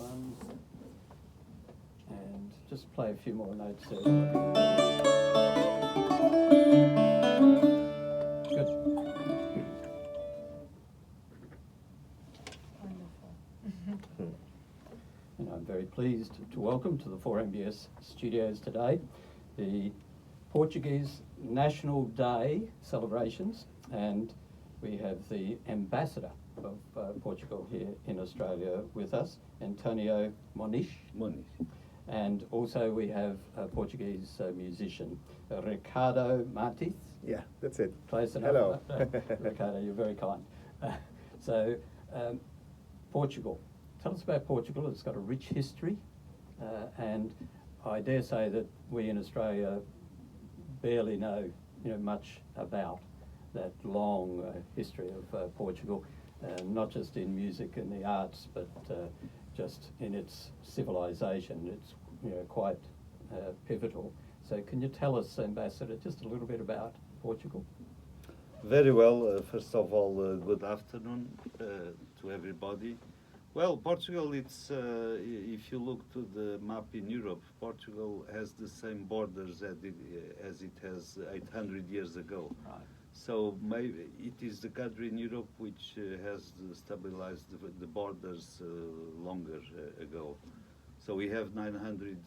ones. And just play a few more notes there. Good. Wonderful. And I'm very pleased to welcome to the 4MBS studios today the Portuguese National Day celebrations, and we have the ambassador of Portugal here in Australia with us, Antonio Moniz. And also we have a Portuguese musician, Ricardo Martins. Yeah, that's it. Close enough. Hello. Ricardo, you're very kind. Portugal. Tell us about Portugal. It's got a rich history, and I dare say that we in Australia barely know, much about that long history of Portugal, not just in music and the arts, but just in its civilization. It's quite pivotal. So can you tell us, Ambassador, just a little bit about Portugal? Very well. First of all, good afternoon to everybody. Well, Portugal, it's if you look to the map in Europe, Portugal has the same borders as it has 800 years ago. Right. So maybe it is the country in Europe which has stabilized the borders longer ago. So we have 900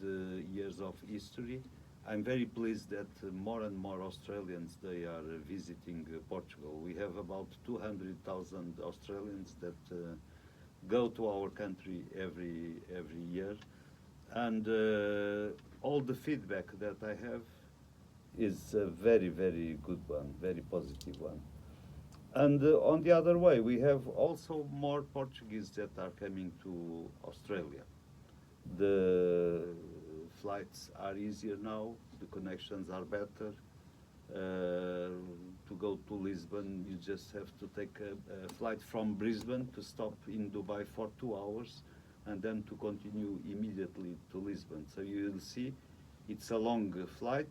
years of history. I'm very pleased that more and more Australians, they are visiting Portugal. We have about 200,000 Australians that go to our country every year, and all the feedback that I have is a very, very good one, very positive one. And on the other way, we have also more Portuguese that are coming to Australia. The flights are easier now, the connections are better. To go to Lisbon, you just have to take a flight from Brisbane to stop in Dubai for 2 hours and then to continue immediately to Lisbon. So you will see it's a long flight,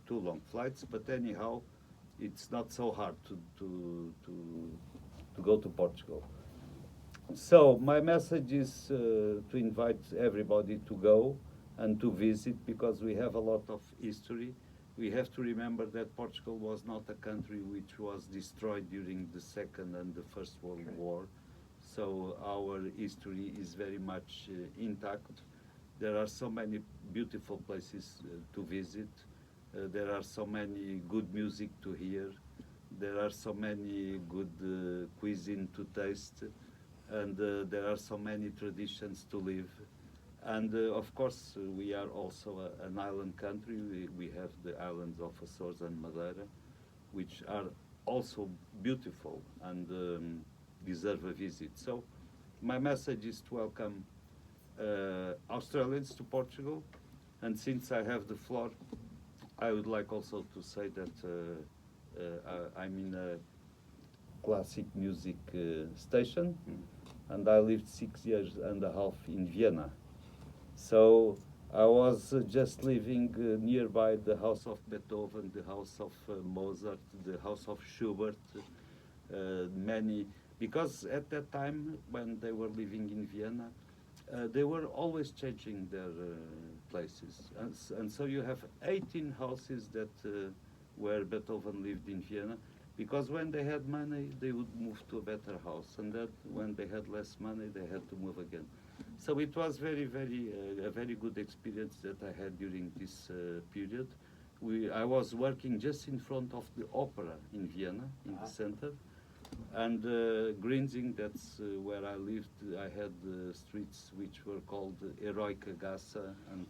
2 long flights, but anyhow, it's not so hard to go to Portugal. So my message is to invite everybody to go and to visit, because we have a lot of history. We have to remember that Portugal was not a country which was destroyed during the Second and the First World War. So our history is very much intact. There are so many beautiful places to visit. There are so many good music to hear. There are so many good cuisine to taste. And there are so many traditions to live. And of course, we are also an island country. We have the islands of Açores and Madeira, which are also beautiful and deserve a visit. So my message is to welcome Australians to Portugal. And since I have the floor, I would like also to say that I'm in a classic music station, and I lived 6 years and a half in Vienna. So I was just living nearby the house of Beethoven, the house of Mozart, the house of Schubert, because at that time when they were living in Vienna, they were always changing their places. And so you have 18 houses that where Beethoven lived in Vienna, because when they had money, they would move to a better house, and that when they had less money, they had to move again. So it was a very good experience that I had during this period. I was working just in front of the opera in Vienna, in the center, and Grinzing, that's where I lived. I had streets which were called Heroica Gaça and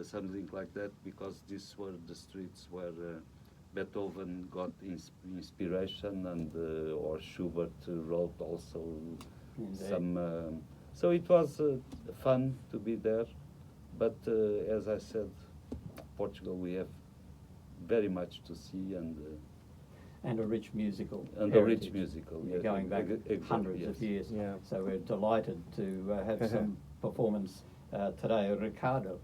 something like that, because these were the streets where Beethoven got inspiration, and or Schubert wrote also some. So it was fun to be there, but as I said, Portugal, we have very much to see, and a rich musical and heritage. a rich musical, You're going back hundreds yes. of years. Yeah. So we're delighted to have some performance today. Ricardo.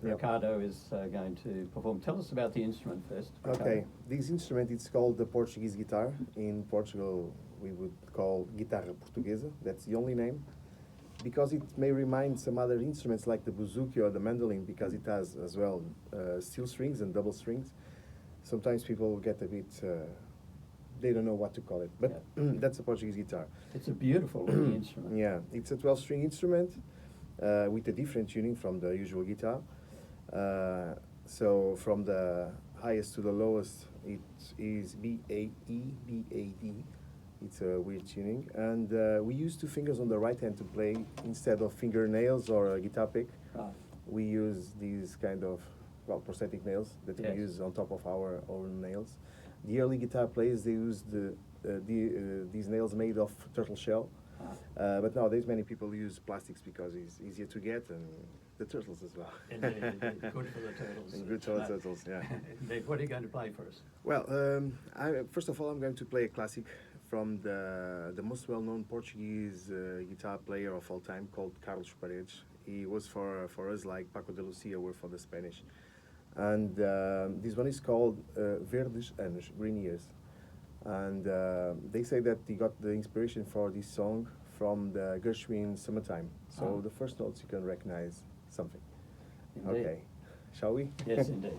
Yep. Ricardo is going to perform. Tell us about the instrument first. Ricardo. Okay, this instrument is called the Portuguese guitar. In Portugal, we would call guitarra portuguesa. That's the only name. because it may remind some other instruments like the bouzouki or the mandolin, because it has as well steel strings and double strings. Sometimes people get a bit, they don't know what to call it, but that's a Portuguese guitar. It's a beautiful looking instrument. Yeah, it's a 12-string instrument with a different tuning from the usual guitar. So from the highest to the lowest, it is B-A-E, B-A-D. It's a weird tuning. And we use two fingers on the right hand to play instead of fingernails or a guitar pick. Right. We use these kind of, well, prosthetic nails that we use on top of our own nails. The early guitar players, they used these nails made of turtle shell. But nowadays many people use plastics because it's easier to get, and the turtles as well. Indeed, indeed. Good for the turtles. And good for the turtles, yeah. Indeed. What are you going to play for us? Well, first of all, I'm going to play a classic from the most well-known Portuguese guitar player of all time, called Carlos Paredes. He was for us like Paco de Lucia were for the Spanish. And this one is called Verdes Anos, Green Years. And they say that he got the inspiration for this song from the Gershwin Summertime. So the first notes you can recognize something. Indeed. Okay, shall we? Yes, indeed.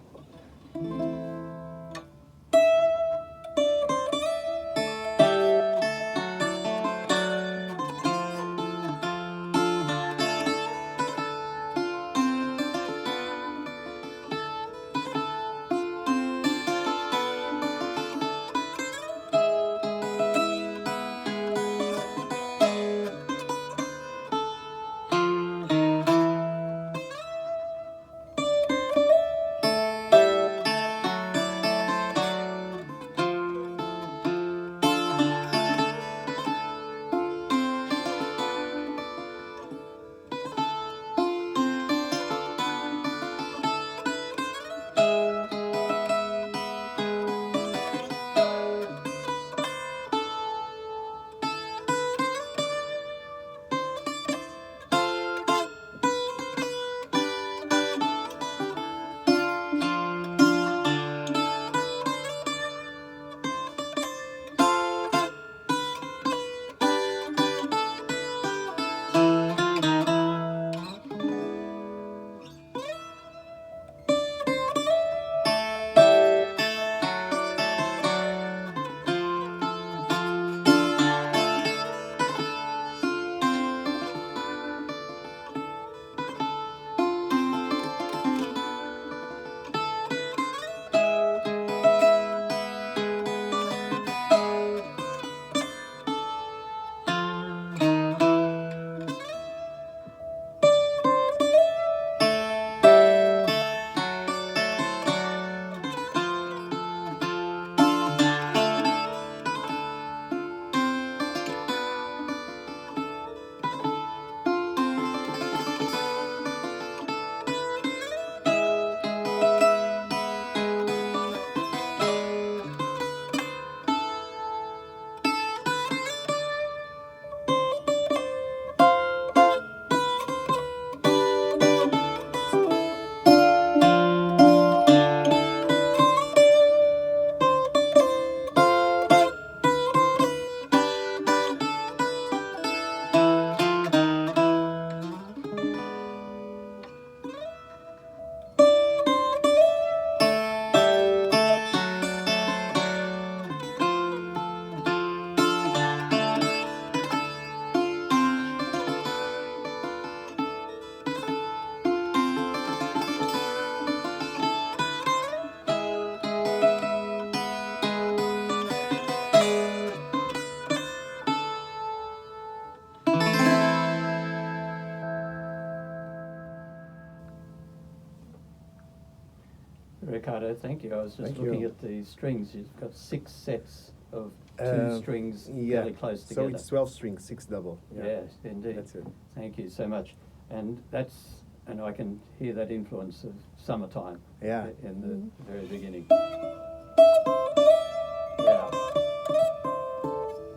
Ricardo, thank you. I was just Thank looking you. at the strings. You've got 6 sets of 2 strings fairly close together. So it's 12 strings, 6 double. Yeah. Yes, indeed. That's it. Thank you so much. And I can hear that influence of summertime in the very beginning.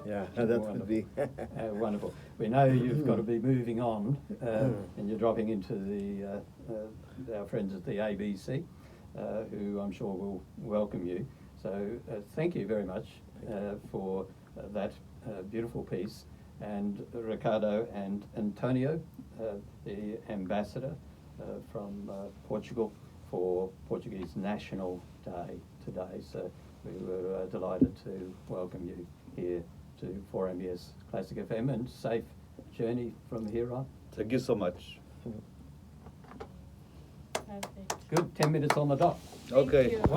Yeah, that would be. Wonderful. We know you've got to be moving on, and you're dropping into our friends at the ABC, who I'm sure will welcome you. So thank you very much for that beautiful piece. and Ricardo and Antonio, the ambassador from Portugal for Portuguese National Day today. So we were delighted to welcome you here to 4MBS Classic FM, and safe journey from here on. Thank you so much. Perfect. Good, 10 minutes on the dot. Thank Okay. you.